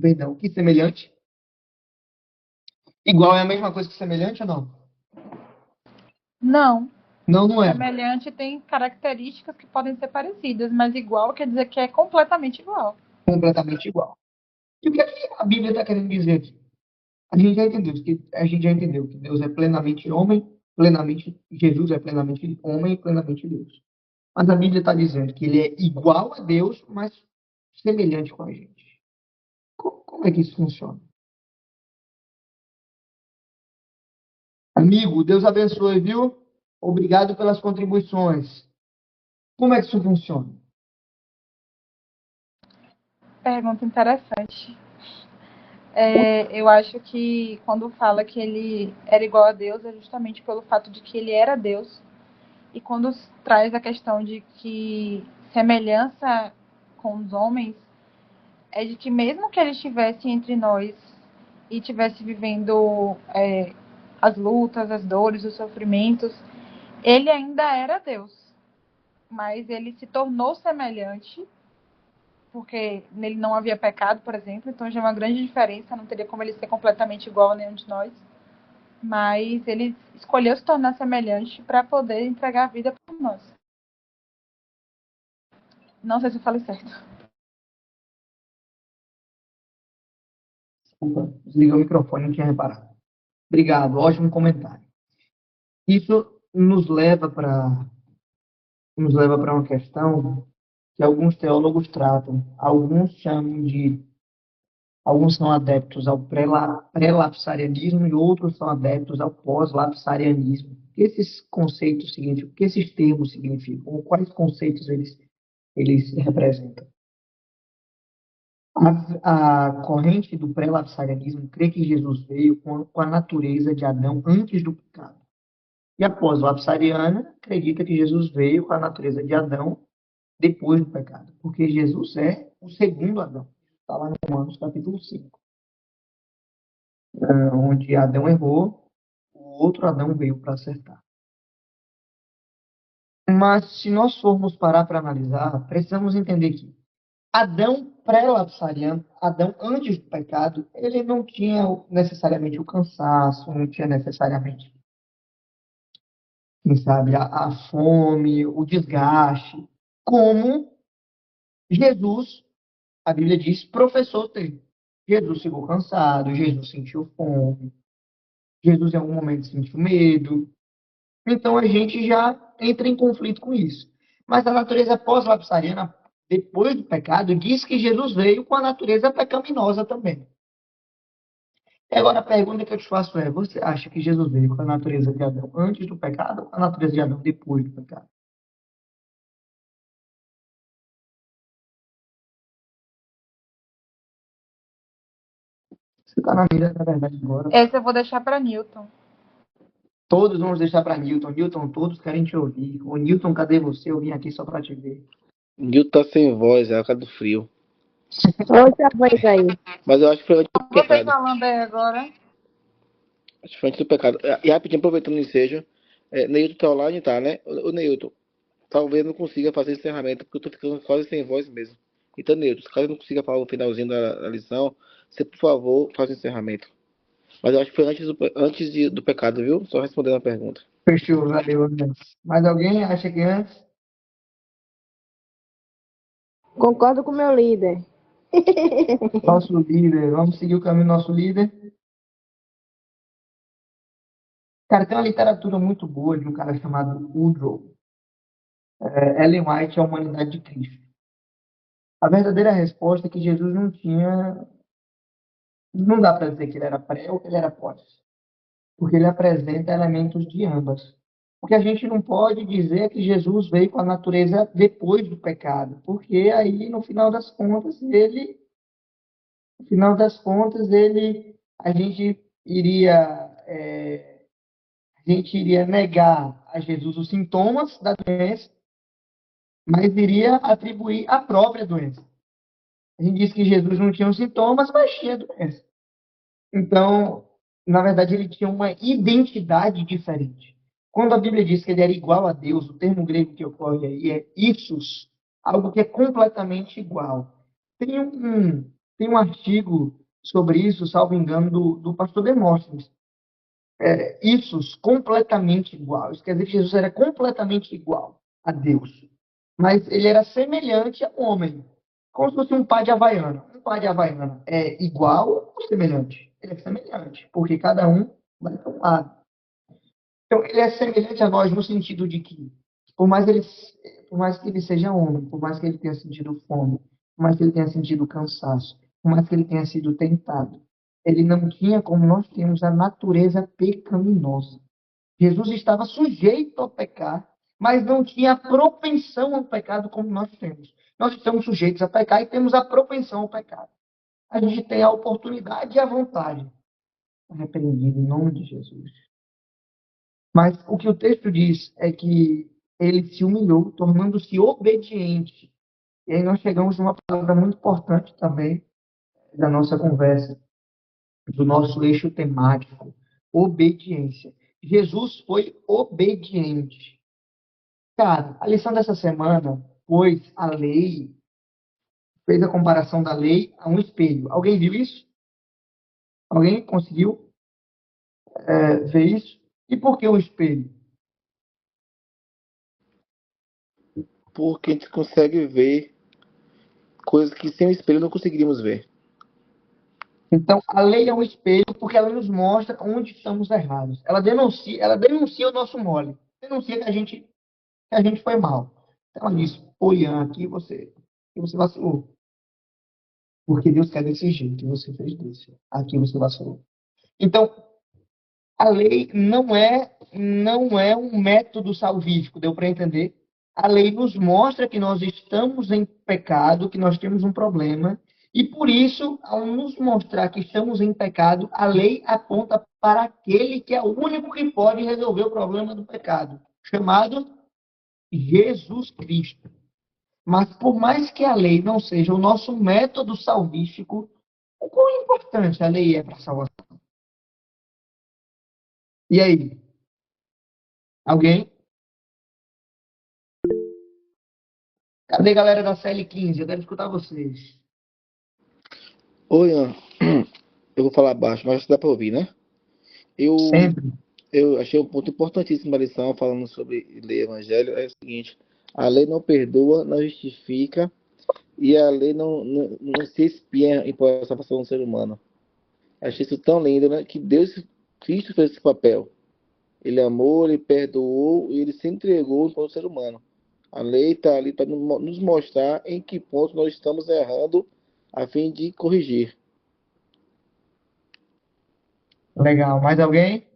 perdão, que semelhante? Igual é a mesma coisa que semelhante ou não? Não. Não, não é. Semelhante tem características que podem ser parecidas, mas igual quer dizer que é completamente igual. Completamente igual. E o que a Bíblia está querendo dizer aqui? A gente já entendeu que Deus é plenamente homem, Jesus é plenamente homem e plenamente Deus. Mas a Bíblia está dizendo que ele é igual a Deus, mas semelhante com a gente. Como é que isso funciona? Amigo, Deus abençoe, viu? Obrigado pelas contribuições. Como é que isso funciona? Pergunta interessante. Eu acho que quando fala que ele era igual a Deus é justamente pelo fato de que ele era Deus. E quando traz a questão de que semelhança com os homens, é de que mesmo que ele estivesse entre nós e estivesse vivendo as lutas, as dores, os sofrimentos, ele ainda era Deus. Mas ele se tornou semelhante, porque nele não havia pecado, por exemplo, então já é uma grande diferença, não teria como ele ser completamente igual a nenhum de nós. Mas ele escolheu se tornar semelhante para poder entregar a vida por nós. Não sei se eu falei certo. Desculpa, desliguei o microfone, não tinha reparado. Obrigado, ótimo comentário. Isso nos leva para uma questão que alguns teólogos tratam. Alguns são adeptos ao pré-lapsarianismo e outros são adeptos ao pós-lapsarianismo. O que esses conceitos significam? O que esses termos significam? Ou quais conceitos eles representam? A corrente do pré-lapsarianismo crê que Jesus veio com a natureza de Adão antes do pecado. E a pós-lapsariana acredita que Jesus veio com a natureza de Adão depois do pecado, porque Jesus é o segundo Adão. Está lá em Romanos capítulo 5, onde Adão errou, o outro Adão veio para acertar. Mas se nós formos parar para analisar, precisamos entender que Adão pré-lapsariano, Adão antes do pecado, ele não tinha necessariamente o cansaço, não tinha necessariamente, quem sabe, a fome, o desgaste, como Jesus, a Bíblia diz, professou ter. Jesus ficou cansado, Jesus sentiu fome, Jesus em algum momento sentiu medo. Então a gente já entra em conflito com isso. Mas a natureza pós-lapsariana, depois do pecado, diz que Jesus veio com a natureza pecaminosa também. E agora a pergunta que eu te faço é: você acha que Jesus veio com a natureza de Adão antes do pecado ou com a natureza de Adão depois do pecado? Você está na mira, na verdade, agora. Essa eu vou deixar para Newton. Todos vamos deixar para Newton. Newton, todos querem te ouvir. Ô, Newton, cadê você? Eu vim aqui só para te ver. Newton tá sem voz, é a cara do frio. Outra voz aí. Mas eu acho que foi antes do Vocês pecado. falando aí agora. Acho que foi antes do pecado. E rapidinho, aproveitando o ensejo, Neilton tá online, tá, né? O Neilton, talvez não consiga fazer encerramento, porque eu tô ficando quase sem voz mesmo. Então, Neilton, caso eu não consiga falar no finalzinho da lição, você, por favor, faz o encerramento. Mas eu acho que foi antes do pecado, viu? Só respondendo a pergunta. Fechou, valeu. Mais alguém acha que antes? Concordo com o meu líder. Nosso líder, vamos seguir o caminho do nosso líder. Cara, tem uma literatura muito boa de um cara chamado Woodrow. Ellen White, A Humanidade de Cristo. A verdadeira resposta é que Jesus não tinha. Não dá para dizer que ele era pré ou que ele era pós, porque ele apresenta elementos de ambas. O que a gente não pode dizer é que Jesus veio com a natureza depois do pecado, porque aí, no final das contas, a gente iria, a gente iria negar a Jesus os sintomas da doença, mas iria atribuir a própria doença. A gente disse que Jesus não tinha os sintomas, mas tinha a doença. Então, na verdade, ele tinha uma identidade diferente. Quando a Bíblia diz que ele era igual a Deus, o termo grego que ocorre aí é issos, algo que é completamente igual. Tem um artigo sobre isso, salvo engano, do pastor Demóstenes. Issos, completamente igual. Isso quer dizer que Jesus era completamente igual a Deus. Mas ele era semelhante ao homem, como se fosse um pá de Havaiana. Um pá de Havaiana é igual ou semelhante? Ele é semelhante, porque cada um vai para um lado. Então, ele é semelhante a nós no sentido de que, por mais que ele seja homem, por mais que ele tenha sentido fome, por mais que ele tenha sentido cansaço, por mais que ele tenha sido tentado, ele não tinha como nós temos a natureza pecaminosa. Jesus estava sujeito ao pecar, mas não tinha a propensão ao pecado como nós temos. Nós estamos sujeitos a pecar e temos a propensão ao pecado. A gente tem a oportunidade e a vontade. Arrependido em nome de Jesus. Mas o que o texto diz é que ele se humilhou, tornando-se obediente. E aí nós chegamos numa palavra muito importante também da nossa conversa, do nosso eixo temático, obediência. Jesus foi obediente. Cara, a lição dessa semana foi a lei, fez a comparação da lei a um espelho. Alguém viu isso? Alguém conseguiu ver isso? E por que o espelho? Porque a gente consegue ver coisas que sem o espelho não conseguiríamos ver. Então, a lei é um espelho porque ela nos mostra onde estamos errados. Ela denuncia o nosso mole. Denuncia que a gente foi mal. Então, ela diz, ô Ian, aqui você vacilou. Porque Deus quer desse jeito e você fez desse. Aqui você vacilou. Então, a lei não é um método salvífico, deu para entender? A lei nos mostra que nós estamos em pecado, que nós temos um problema, e por isso, ao nos mostrar que estamos em pecado, a lei aponta para aquele que é o único que pode resolver o problema do pecado, chamado Jesus Cristo. Mas por mais que a lei não seja o nosso método salvífico, o quão importante a lei é para a salvação? E aí? Alguém? Cadê a galera da CL15? Eu quero escutar vocês. Oi, Ian. Eu vou falar baixo, mas dá para ouvir, né? Eu, Sempre. eu achei um ponto importantíssimo da lição falando sobre ler evangelho. É o seguinte: a lei não perdoa, não justifica e a lei não se espia em prol da salvação do ser humano. Achei isso tão lindo, né? Que Deus, Cristo fez esse papel. Ele amou, ele perdoou e ele se entregou para o ser humano. A lei está ali para nos mostrar em que ponto nós estamos errando a fim de corrigir. Legal. Mais alguém?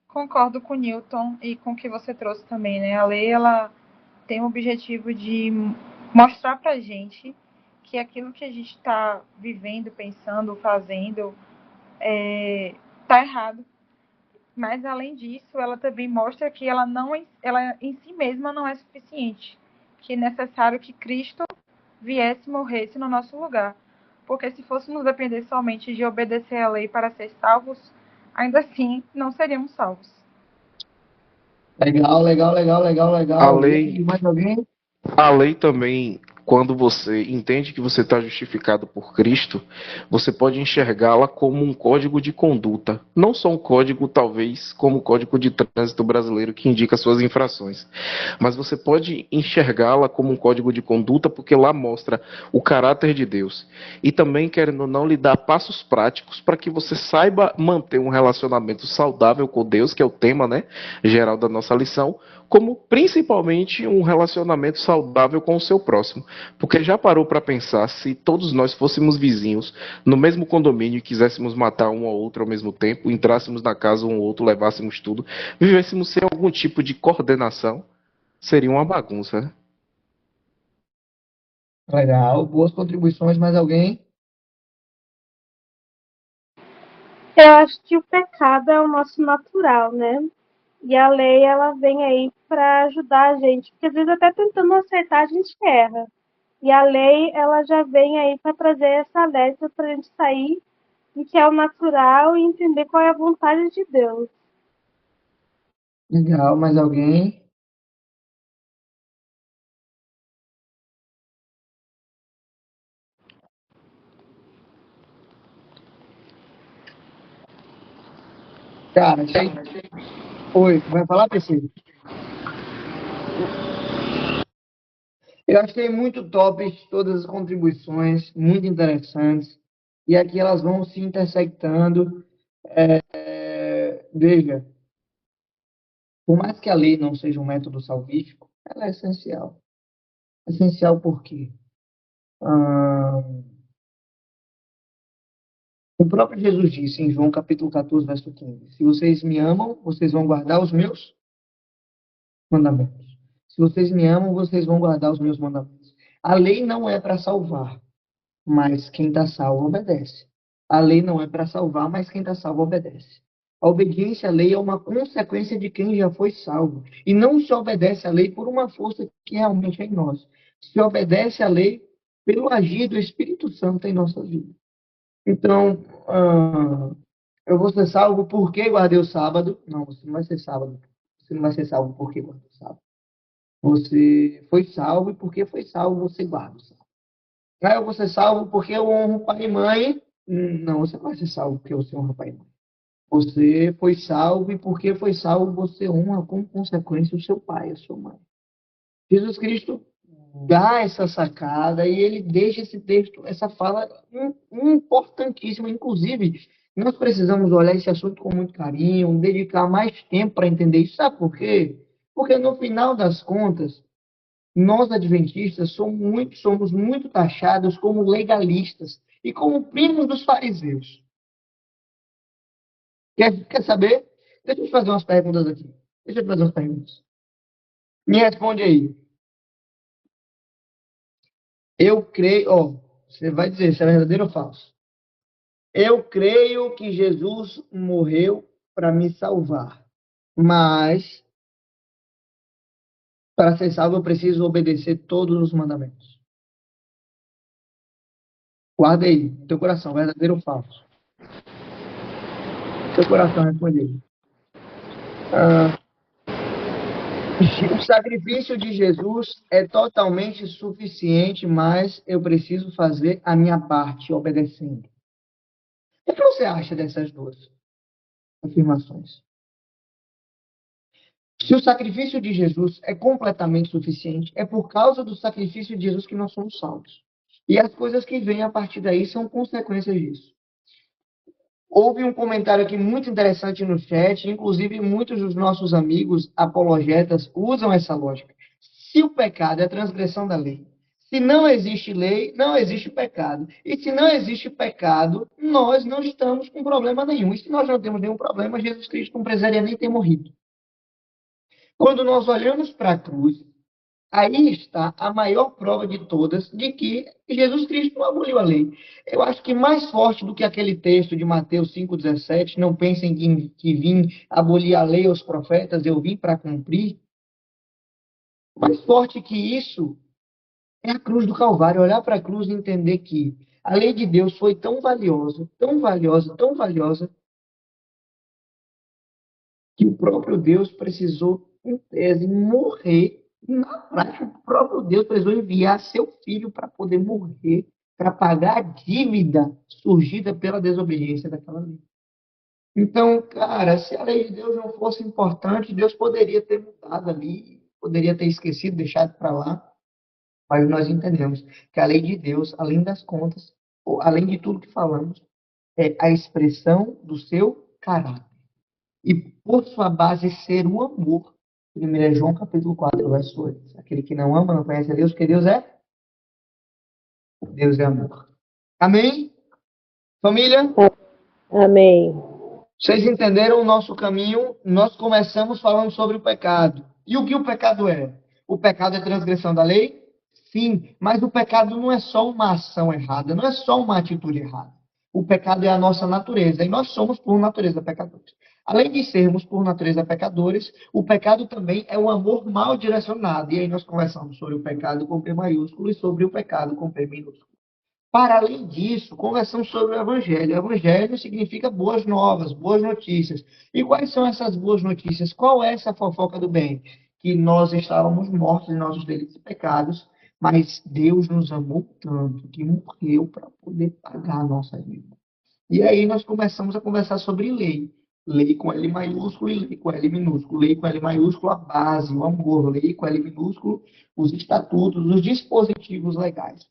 Concordo com o Newton e com o que você trouxe também, né? A lei, ela tem o objetivo de mostrar pra gente que aquilo que a gente está vivendo, pensando, fazendo, tá errado. Mas, além disso, ela também mostra que ela em si mesma não é suficiente. Que é necessário que Cristo viesse e morresse no nosso lugar. Porque se fôssemos depender somente de obedecer à lei para ser salvos, ainda assim não seríamos salvos. Legal, legal, legal, legal, A legal. E aí, lei, mais alguém? a lei também quando você entende que você está justificado por Cristo, você pode enxergá-la como um código de conduta. Não só um código, talvez, como o Código de Trânsito brasileiro que indica suas infrações. Mas você pode enxergá-la como um código de conduta porque lá mostra o caráter de Deus. E também, querendo ou não, lhe dar passos práticos para que você saiba manter um relacionamento saudável com Deus, que é o tema, né, geral da nossa lição, como principalmente um relacionamento saudável com o seu próximo. Porque já parou para pensar se todos nós fôssemos vizinhos no mesmo condomínio e quiséssemos matar um ao outro ao mesmo tempo, entrássemos na casa um ao outro, levássemos tudo, vivêssemos sem algum tipo de coordenação, seria uma bagunça, né? Legal, boas contribuições. Mais alguém? Eu acho que o pecado é o nosso natural, né? E a lei, ela vem aí para ajudar a gente, porque às vezes até tentando acertar a gente erra. E a lei, ela já vem aí para trazer essa alerta para a gente sair do que é o natural e entender qual é a vontade de Deus. Legal, mais alguém? Cara, achei. Oi, vai falar, PC? Eu achei muito top todas as contribuições, muito interessantes. E aqui elas vão se intersectando. Veja, por mais que a lei não seja um método salvífico, ela é essencial. Essencial por quê? Ah, o próprio Jesus disse em João capítulo 14, verso 15: Se vocês me amam, vocês vão guardar os meus mandamentos. Se vocês me amam, vocês vão guardar os meus mandamentos. A lei não é para salvar, mas quem está salvo obedece. A lei não é para salvar, mas quem está salvo obedece. A obediência à lei é uma consequência de quem já foi salvo. E não se obedece à lei por uma força que realmente é em nós. Se obedece à lei pelo agir do Espírito Santo em nossa vida. Então, eu vou ser salvo porque guardei o sábado. Não, você não vai ser sábado. Você não vai ser salvo porque guardou o sábado. Você foi salvo e porque foi salvo, você guarda o sábado. Ah, eu vou ser salvo porque eu honro pai e mãe. Não, você não vai ser salvo porque você honra pai e mãe. Você foi salvo e porque foi salvo, você honra como consequência o seu pai, a sua mãe. Jesus Cristo dá essa sacada e ele deixa esse texto, essa fala importantíssima. Inclusive, nós precisamos olhar esse assunto com muito carinho, dedicar mais tempo para entender isso. Sabe por quê? Porque no final das contas, nós adventistas somos muito taxados como legalistas e como primos dos fariseus. Quer saber? Deixa eu te fazer umas perguntas aqui. Deixa eu te fazer umas perguntas. Me responde aí. Eu creio, você vai dizer se é verdadeiro ou falso. Eu creio que Jesus morreu para me salvar, mas para ser salvo eu preciso obedecer todos os mandamentos. Guarda aí, no teu coração, verdadeiro ou falso. Teu coração responde aí. O sacrifício de Jesus é totalmente suficiente, mas eu preciso fazer a minha parte obedecendo. O que você acha dessas duas afirmações? Se o sacrifício de Jesus é completamente suficiente, é por causa do sacrifício de Jesus que nós somos salvos. E as coisas que vêm a partir daí são consequências disso. Houve um comentário aqui muito interessante no chat, inclusive muitos dos nossos amigos apologetas usam essa lógica. Se o pecado é a transgressão da lei, se não existe lei, não existe pecado. E se não existe pecado, nós não estamos com problema nenhum. E se nós não temos nenhum problema, Jesus Cristo não precisaria nem ter morrido. Quando nós olhamos para a cruz, aí está a maior prova de todas de que Jesus Cristo não aboliu a lei. Eu acho que mais forte do que aquele texto de Mateus 5,17, não pensem que vim abolir a lei aos profetas, eu vim para cumprir. Mais forte que isso é a cruz do Calvário, olhar para a cruz e entender que a lei de Deus foi tão valiosa, tão valiosa, tão valiosa, que o próprio Deus precisou, em tese, morrer Na prática, o próprio Deus precisou enviar seu filho para poder morrer, para pagar a dívida surgida pela desobediência daquela lei. Então, cara, se a lei de Deus não fosse importante, Deus poderia ter mudado ali, poderia ter esquecido, deixado para lá, mas nós entendemos que a lei de Deus, além das contas, ou além de tudo que falamos, é a expressão do seu caráter. E por sua base ser o amor. 1 João capítulo 4, verso 8. Aquele que não ama, não conhece a Deus, porque Deus é amor. Amém? Família? Amém. Vocês entenderam o nosso caminho? Nós começamos falando sobre o pecado. E o que o pecado é? O pecado é transgressão da lei? Sim, mas o pecado não é só uma ação errada, não é só uma atitude errada. O pecado é a nossa natureza e nós somos, por natureza, pecadores. Além de sermos, por natureza, pecadores, o pecado também é o amor mal direcionado. E aí nós conversamos sobre o pecado com P maiúsculo e sobre o pecado com P minúsculo. Para além disso, conversamos sobre o Evangelho. O Evangelho significa boas novas, boas notícias. E quais são essas boas notícias? Qual é essa fofoca do bem? Que nós estávamos mortos em nossos delitos e pecados, mas Deus nos amou tanto que morreu para poder pagar a nossa dívida. E aí nós começamos a conversar sobre lei. Lei com L maiúsculo e lei com L minúsculo. Lei com L maiúsculo, a base, o amor. Lei com L minúsculo, os estatutos, os dispositivos legais.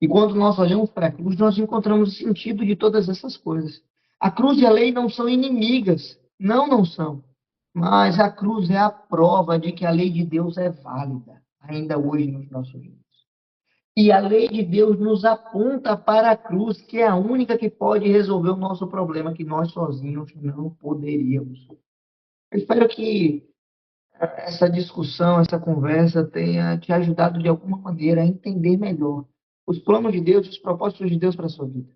E quando nós olhamos para a cruz, nós encontramos o sentido de todas essas coisas. A cruz e a lei não são inimigas. Não, não são. Mas a cruz é a prova de que a lei de Deus é válida, ainda hoje nos nossos dias. E a lei de Deus nos aponta para a cruz, que é a única que pode resolver o nosso problema, que nós sozinhos não poderíamos. Eu espero que essa discussão, essa conversa tenha te ajudado de alguma maneira a entender melhor os planos de Deus, os propósitos de Deus para a sua vida.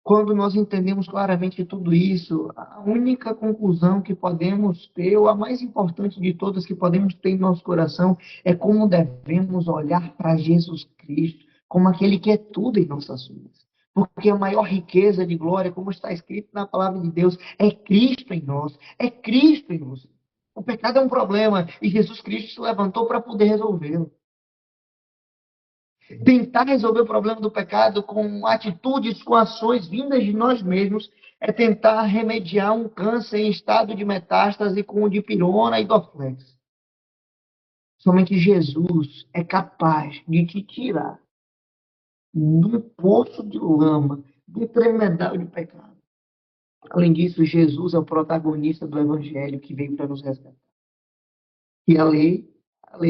Quando nós entendemos claramente tudo isso, a única conclusão que podemos ter, ou a mais importante de todas que podemos ter em nosso coração, é como devemos olhar para Jesus Cristo, como aquele que é tudo em nossas vidas. Porque a maior riqueza de glória, como está escrito na palavra de Deus, é Cristo em nós, é Cristo em nós. O pecado é um problema e Jesus Cristo se levantou para poder resolvê-lo. Tentar resolver o problema do pecado com atitudes, com ações vindas de nós mesmos, é tentar remediar um câncer em estado de metástase com o dipirona e Dorflex. Somente Jesus é capaz de te tirar do poço de lama, do tremedal de pecado. Além disso, Jesus é o protagonista do Evangelho que veio para nos resgatar. E a lei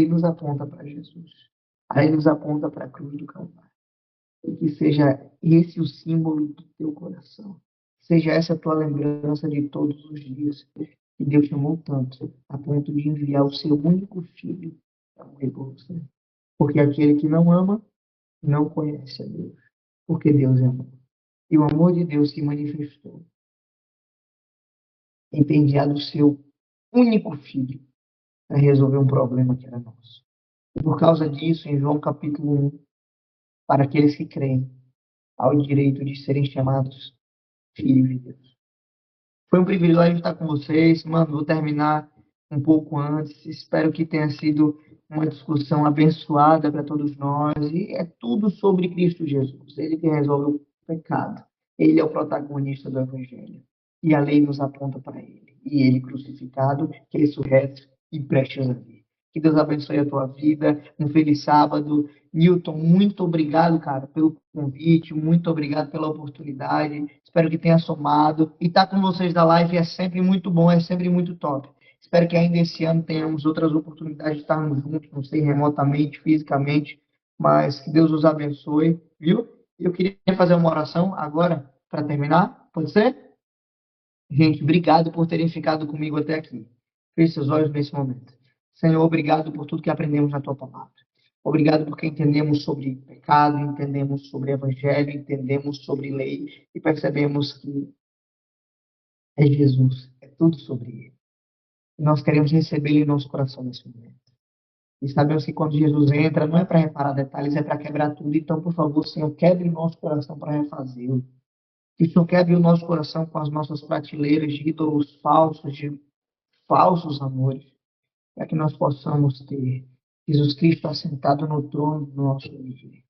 nos aponta para Jesus. A lei nos aponta para a cruz do Calvário. E que seja esse o símbolo do teu coração. Seja essa a tua lembrança de todos os dias. Que Deus te amou tanto, a ponto de enviar o seu único filho para morrer por você. Porque aquele que não ama, não conhece a Deus. Porque Deus é amor. E o amor de Deus se manifestou em ter enviado o seu único filho para resolver um problema que era nosso. E por causa disso, em João capítulo 1, para aqueles que creem, há o direito de serem chamados filhos de Deus. Foi um privilégio estar com vocês. Mano, vou terminar um pouco antes. Espero que tenha sido uma discussão abençoada para todos nós. E é tudo sobre Cristo Jesus. Ele que resolve o pecado. Ele é o protagonista do Evangelho. E a lei nos aponta para ele. E ele crucificado, ressurreto e prestes a vir. Que Deus abençoe a tua vida. Um feliz sábado. Newton, muito obrigado, cara, pelo convite. Muito obrigado pela oportunidade. Espero que tenha somado. E estar com vocês da live é sempre muito bom, é sempre muito top. Espero que ainda esse ano tenhamos outras oportunidades de estarmos juntos, não sei, remotamente, fisicamente, mas que Deus os abençoe, viu? Eu queria fazer uma oração agora, para terminar. Pode ser? Gente, obrigado por terem ficado comigo até aqui. Feche seus olhos nesse momento. Senhor, obrigado por tudo que aprendemos na Tua palavra. Obrigado porque entendemos sobre pecado, entendemos sobre evangelho, entendemos sobre lei e percebemos que é Jesus, é tudo sobre Ele. E nós queremos recebê-lo em nosso coração nesse momento. E sabemos que quando Jesus entra, não é para reparar detalhes, é para quebrar tudo. Então, por favor, Senhor, quebre o nosso coração para refazê-lo. Que o Senhor quebre o nosso coração com as nossas prateleiras de ídolos falsos, de falsos amores. para que nós possamos ter Jesus Cristo assentado no trono do nosso viver.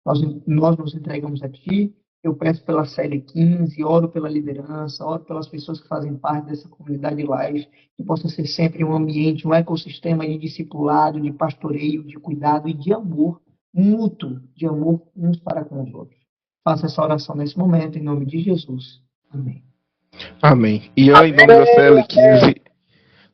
Nós nos entregamos a Ti. Eu peço pela série 15, oro pela liderança, oro pelas pessoas que fazem parte dessa comunidade live, que possa ser sempre um ambiente, um ecossistema de discipulado, de pastoreio, de cuidado e de amor mútuo, de amor uns para com os outros. Faça essa oração nesse momento, em nome de Jesus. Amém. Amém. E em nome da CL15,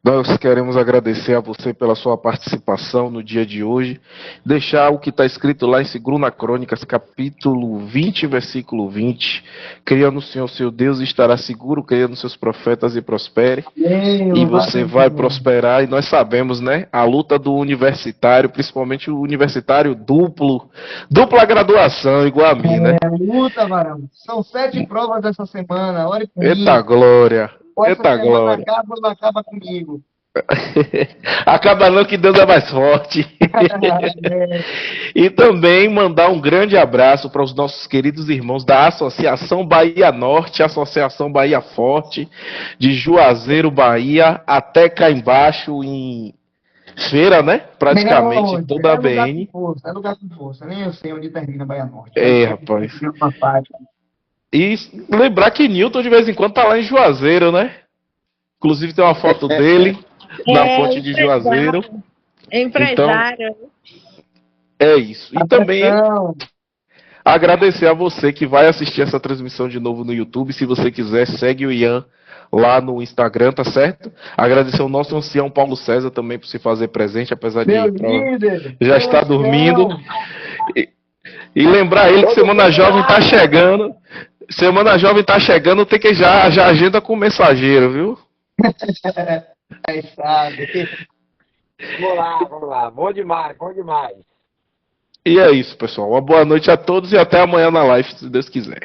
nós queremos agradecer a você pela sua participação no dia de hoje. Deixar o que está escrito lá em 2 Crônicas, capítulo 20, versículo 20. Creia no Senhor, seu Deus, e estará seguro. Creia nos seus profetas e prospere. E você vai prosperar. E nós sabemos, né? A luta do universitário, principalmente o universitário dupla graduação, igual a mim, né? Luta, varão. São 7 provas essa semana. Ore comigo. Eita glória. Eita glória. Não acaba comigo. Acaba não, que Deus é mais forte. E também mandar um grande abraço para os nossos queridos irmãos da Associação Bahia Norte, Associação Bahia Forte, de Juazeiro, Bahia, até cá embaixo em Feira, né? Praticamente Não, toda a BN. É lugar com força. Nem eu sei onde termina Bahia Norte. Rapaz. E lembrar que Newton de vez em quando tá lá em Juazeiro, né? Inclusive tem uma foto dele na fonte de Juazeiro. Empresário. Então, é isso. E também agradecer a você que vai assistir essa transmissão de novo no YouTube. Se você quiser, segue o Ian lá no Instagram, tá certo? Agradecer ao nosso ancião Paulo César também por se fazer presente, apesar de já estar dormindo. E lembrar ele que Semana Jovem tá chegando. Semana Jovem tá chegando, tem que já agenda com o mensageiro, viu? Sabe. Vamos lá. Bom demais. E é isso, pessoal. Uma boa noite a todos e até amanhã na live, se Deus quiser.